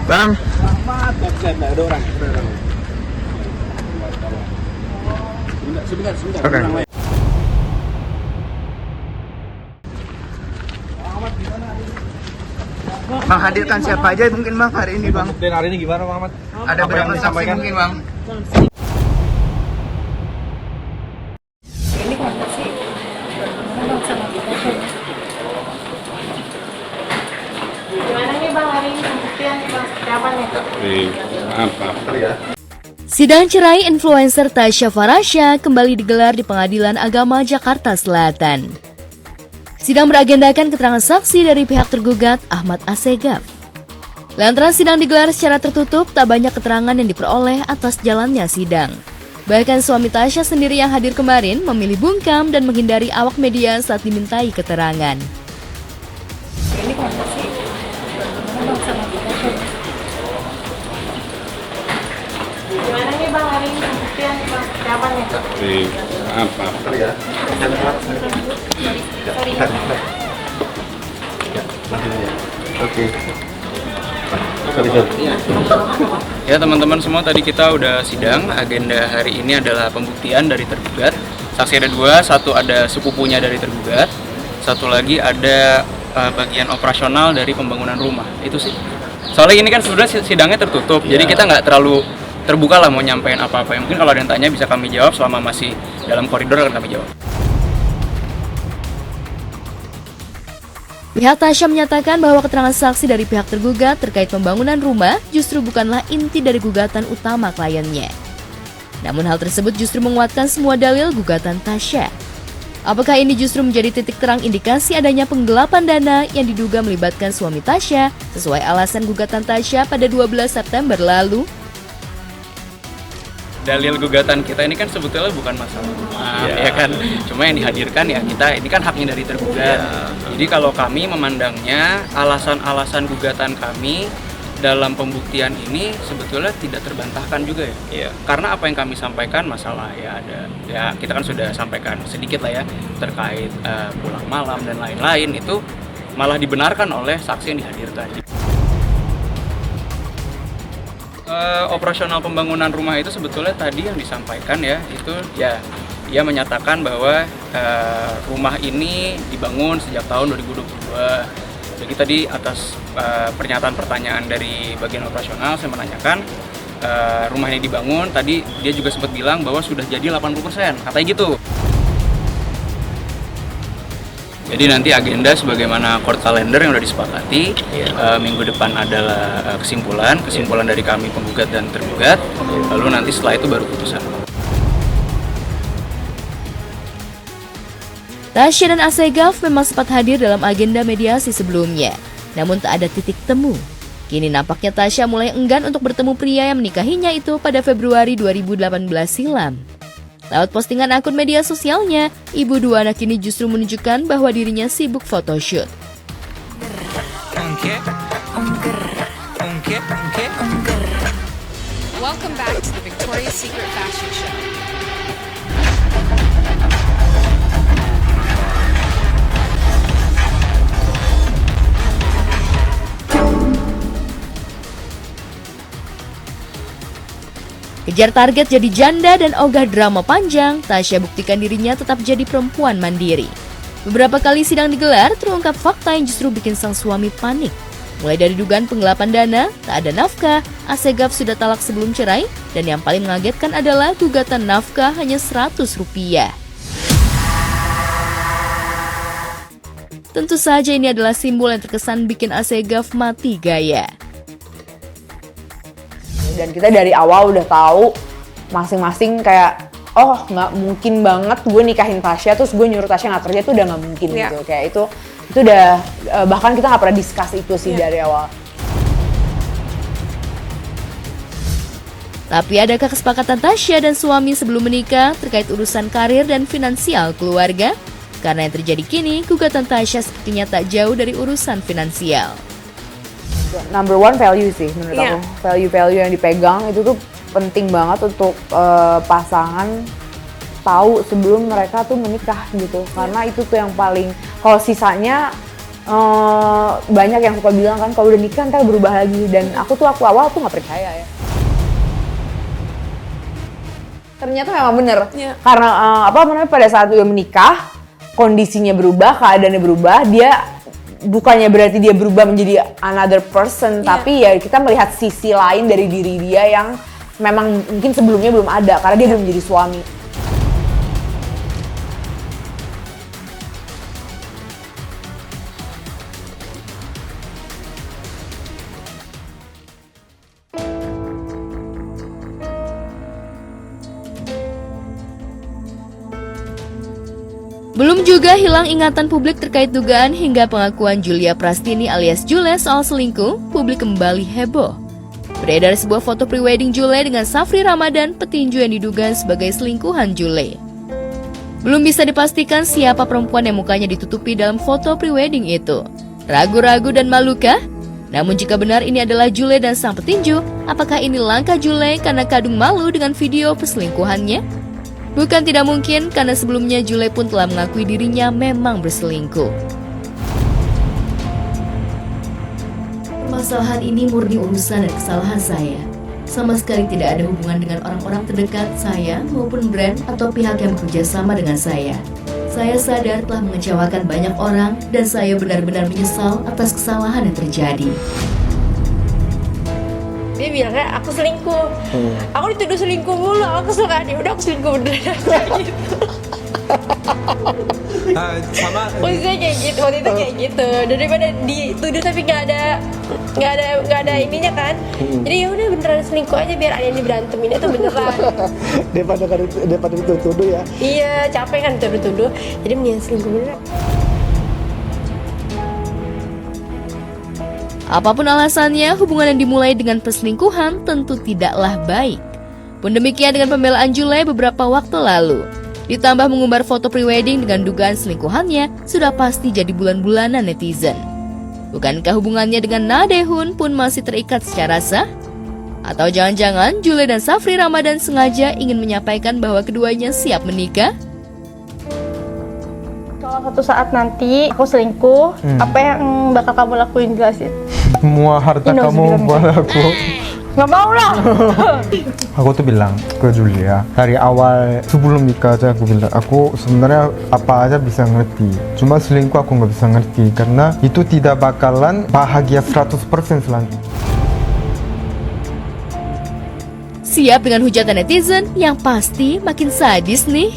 Bang. Ada orang. Sebentar. Oke. Bang, hadirkan siapa aja mungkin Bang hari ini Bang? Dan hari ini gimana Bang Ahmad? Ada berapa saksi mungkin Bang? Ini kenapa sih? Bang sama kita tuh. Gimana nih Bang hari ini pembuktian nih Bang? Seperti apa nih? Maaf ya. Sidang cerai influencer Tasya Farasya kembali digelar di Pengadilan Agama Jakarta Selatan. Sidang beragendakan keterangan saksi dari pihak tergugat Ahmad Assegaf. Lantaran sidang digelar secara tertutup, tak banyak keterangan yang diperoleh atas jalannya sidang. Bahkan suami Tasya sendiri yang hadir kemarin memilih bungkam dan menghindari awak media saat dimintai keterangan. Ini kenapa sih? Bang sama kita tuh. Gimana nih Bang hari ini pembuktian nih Bang? Seperti apa nih? Maaf ya. Oke. Ya teman-teman semua, tadi kita udah sidang. Agenda hari ini adalah pembuktian dari tergugat. Saksi ada dua, satu ada sepupunya dari tergugat, satu lagi ada bagian operasional dari pembangunan rumah. Itu sih. Soalnya ini kan sebenarnya sidangnya tertutup, jadi kita nggak terlalu terbuka lah mau nyampein apa-apa. Mungkin kalau ada yang tanya bisa kami jawab, selama masih dalam koridor akan kami jawab. Pihak Tasya menyatakan bahwa keterangan saksi dari pihak tergugat terkait pembangunan rumah justru bukanlah inti dari gugatan utama kliennya. Namun hal tersebut justru menguatkan semua dalil gugatan Tasya. Apakah ini justru menjadi titik terang indikasi adanya penggelapan dana yang diduga melibatkan suami Tasya sesuai alasan gugatan Tasya pada 12 September lalu? Dalil gugatan kita ini kan sebetulnya bukan masalah rumah, ya kan. Cuma yang dihadirkan ya kita, ini kan haknya dari tergugat. Jadi kalau kami memandangnya alasan-alasan gugatan kami dalam pembuktian ini sebetulnya tidak terbantahkan juga ya. Karena apa yang kami sampaikan masalah ya ada, ya kita kan sudah sampaikan sedikit lah ya terkait pulang malam dan lain-lain, itu malah dibenarkan oleh saksi yang dihadirkan. Operasional pembangunan rumah itu sebetulnya tadi yang disampaikan ya, itu ya ia menyatakan bahwa rumah ini dibangun sejak tahun 2022. Jadi tadi atas pernyataan pertanyaan dari bagian operasional saya menanyakan rumah ini dibangun, tadi dia juga sempat bilang bahwa sudah jadi 80%, katanya gitu. Jadi nanti agenda sebagaimana court calendar yang sudah disepakati, minggu depan adalah kesimpulan dari kami penggugat dan tergugat, lalu nanti setelah itu baru putusan. Tasya dan Assegaf memang sempat hadir dalam agenda mediasi sebelumnya, namun tak ada titik temu. Kini nampaknya Tasya mulai enggan untuk bertemu pria yang menikahinya itu pada Februari 2018 silam. Lewat postingan akun media sosialnya, ibu dua anak ini justru menunjukkan bahwa dirinya sibuk photoshoot. Welcome back to the Victoria's Secret Fashion Show. Kejar target jadi janda dan ogah drama panjang, Tasya buktikan dirinya tetap jadi perempuan mandiri. Beberapa kali sidang digelar, terungkap fakta yang justru bikin sang suami panik. Mulai dari dugaan penggelapan dana, tak ada nafkah, Assegaf sudah talak sebelum cerai, dan yang paling mengagetkan adalah gugatan nafkah hanya Rp100. Tentu saja ini adalah simbol yang terkesan bikin Assegaf mati gaya. Dan kita dari awal udah tahu masing-masing kayak nggak mungkin banget gue nikahin Tasya terus gue nyuruh Tasya nggak kerja, itu udah nggak mungkin gitu. Kayak itu udah bahkan kita nggak pernah discuss itu sih dari awal. Tapi adakah kesepakatan Tasya dan suami sebelum menikah terkait urusan karir dan finansial keluarga? Karena yang terjadi kini, gugatan Tasya sepertinya tak jauh dari urusan finansial. Number one value sih menurut aku. Value yang dipegang itu tuh penting banget untuk pasangan tahu sebelum mereka tuh menikah gitu. Karena itu tuh yang paling, kalau sisanya banyak yang suka bilang kan kalau udah nikah ntar berubah lagi, dan aku awal tuh nggak percaya ya. Ternyata memang bener, karena pada saat dia menikah kondisinya berubah, keadaannya berubah, dia bukannya berarti dia berubah menjadi another person, tapi ya kita melihat sisi lain dari diri dia yang memang mungkin sebelumnya belum ada karena dia belum menjadi suami. Belum juga hilang ingatan publik terkait dugaan hingga pengakuan Julia Prastini alias Jule soal selingkuh, publik kembali heboh. Beredar sebuah foto prewedding Jule dengan Safri Ramadan, petinju yang diduga sebagai selingkuhan Jule. Belum bisa dipastikan siapa perempuan yang mukanya ditutupi dalam foto prewedding itu. Ragu-ragu dan malukah? Namun jika benar ini adalah Jule dan sang petinju, apakah ini langkah Jule karena kadung malu dengan video perselingkuhannya? Bukan tidak mungkin, karena sebelumnya Jule pun telah mengakui dirinya memang berselingkuh. Permasalahan ini murni urusan dan kesalahan saya. Sama sekali tidak ada hubungan dengan orang-orang terdekat saya maupun brand atau pihak yang bekerja sama dengan saya. Saya sadar telah mengecewakan banyak orang dan saya benar-benar menyesal atas kesalahan yang terjadi. Dia bilangnya aku selingkuh. Aku dituduh selingkuh mulu, aku suka dia. Udah aku selingkuh beneran gitu. Sama Maksudnya kayak gitu, waktu itu kayak gitu. Daripada dituduh tapi nggak ada ininya kan. Jadi ya udah beneran selingkuh aja biar ada yang diberantemin itu beneran. daripada dituduh ya. Iya, capek kan tuduh-tuduh. Jadi mendingan selingkuh beneran. Apapun alasannya, hubungan yang dimulai dengan perselingkuhan tentu tidaklah baik. Pun demikian dengan pembelaan Jule beberapa waktu lalu. Ditambah mengumbar foto prewedding dengan dugaan selingkuhannya, sudah pasti jadi bulan-bulanan netizen. Bukankah hubungannya dengan Na Dae-hoon pun masih terikat secara sah? Atau jangan-jangan Jule dan Safri Ramadan sengaja ingin menyampaikan bahwa keduanya siap menikah? Kalau suatu saat nanti aku selingkuh, apa yang bakal kamu lakuin, jelasin? Semua harta kamu buat aku. Nggak mau lah. Aku tuh bilang ke Julia dari awal sebelum nikah aja, aku bilang aku sebenarnya apa aja bisa ngerti, cuma selingkuh aku nggak bisa ngerti karena itu tidak bakalan bahagia 100% selanjutnya. Siap dengan hujatan netizen yang pasti makin sadis nih.